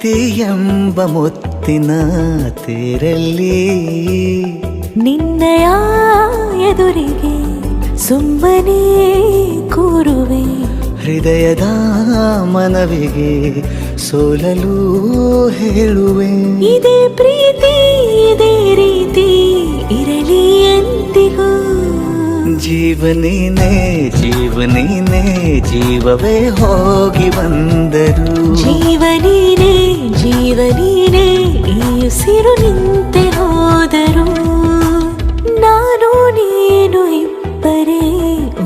ಪ್ರೀತಿ ಎಂಬ ಮುತ್ತಿನ ತೇರಲ್ಲಿ ನಿನ್ನಯ ಎದುರಿಗೆ ಸುಮ್ಮನೆ ಕೂರುವೆ. ಹೃದಯದ ಮನವಿಗೆ ಸೋಲಲು ಹೇಳುವೆ. ಇದೇ ಪ್ರೀತಿ ಇದೇ ರೀತಿ ಇರಲಿ ಎಂದಿಗೂ. ಜೀವನೀನೇ ಜೀವನೀನೇ ಜೀವವೇ ಹೋಗಿ ಬಂದರು. ಜೀವನೀನೇ ಜೀವನೀನೇ ಈ ಉಸಿರು ನಿಂತೆ ಹೋದರು. ನಾನು ನೀನು ಇಬ್ಬರೇ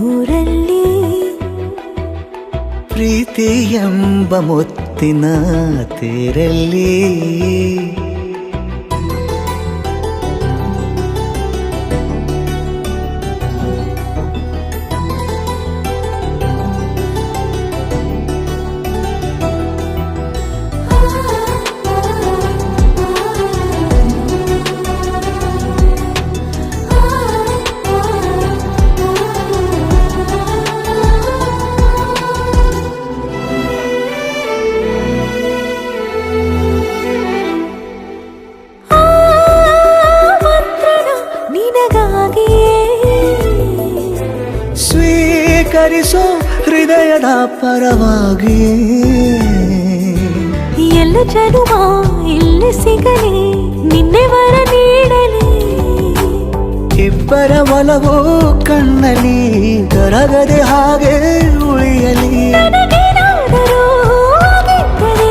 ಊರಲ್ಲಿ. ಪ್ರೀತಿ ಎಂಬ ಮುತ್ತಿನ ತೇರಲ್ಲಿ ಸ್ವೀಕರಿಸೋ ಹೃದಯದ ಪರವಾಗಿ. ಎಲ್ಲ ಜನುಮ ಇಲ್ಲಿ ಸಿಗಲಿ ನಿನ್ನೆ ವರ ನೀಡಲಿ. ಇಬ್ಬರ ಒಲವು ಕಣ್ಣಲ್ಲಿ ಕರಗದೆ ಹಾಗೆ ಉಳಿಯಲಿ. ನನಗೇನಾದರೂ ಆಗಿದ್ದರೆ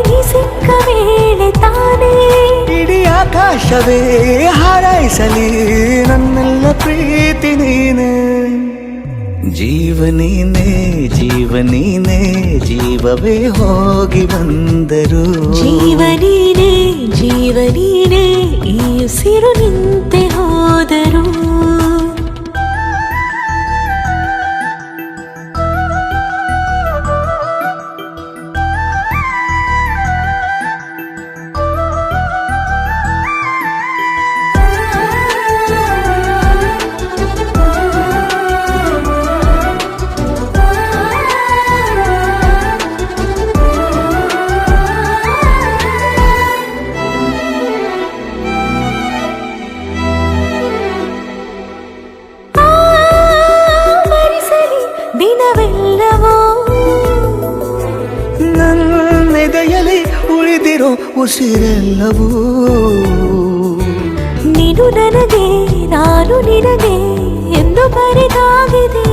ನೀ ಸಿಕ್ಕ ವೇಳೆ ತಾನೇ ಇಡೀ ಆಕಾಶವೇ ಹಾರೈಸಲಿ ನನ್ನೆಲ್ಲ ಪ್ರೀತಿ ನೀನೆ. ಜೀವನೀನೇ ಜೀವನೀನೇ ಜೀವವೇ ಹೋಗಿ ಬಂದರು. ಜೀವನೀನೇ ಜೀವನೀನೇ ಈ ಉಸಿರು ನಿಂತೆ ಹೋದರು. ದಿನವೆಲ್ಲವೋ ನನ್ನೆದೆಯಲ್ಲಿ ಉಳಿದಿರೋ ಉಸಿರೆಲ್ಲವೂ ನೀನು ನನಗೆ ನಾನು ನಿನಗೆ ಎಂದು ಬರೆದಾಗಿದೆ.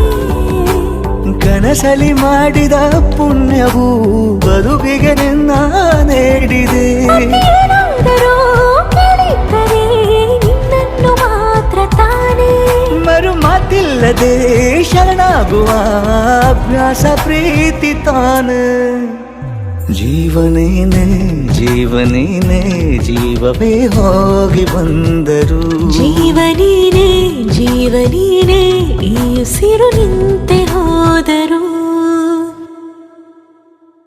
ಕನಸಲಿ ಮಾಡಿದ ಪುಣ್ಯವು ಬದುಕಿಗೆ ನಿನ್ನ ನೀಡಿದೆ. ಏನಾದರೂ ಕೇಳಿದ್ದರೆ ನಿನ್ನನ್ನು ಮಾತ್ರ ತಾನೇ. ಮರು ಮಾತಿಲ್ಲದೆ ಶರಣಾಗುವ ಅಭ್ಯಾಸ ಪ್ರೀತಿ ತಾನು. ಜೀವನೇನೆ ಜೀವನೇನೆ ಜೀವವೇ ಹೋಗಿ ಬಂದರು. ಜೀವನೀನೇ ಜೀವನೀನೇ ಈ ಉಸಿರು ನಿಂತೆ ಹೋದರು.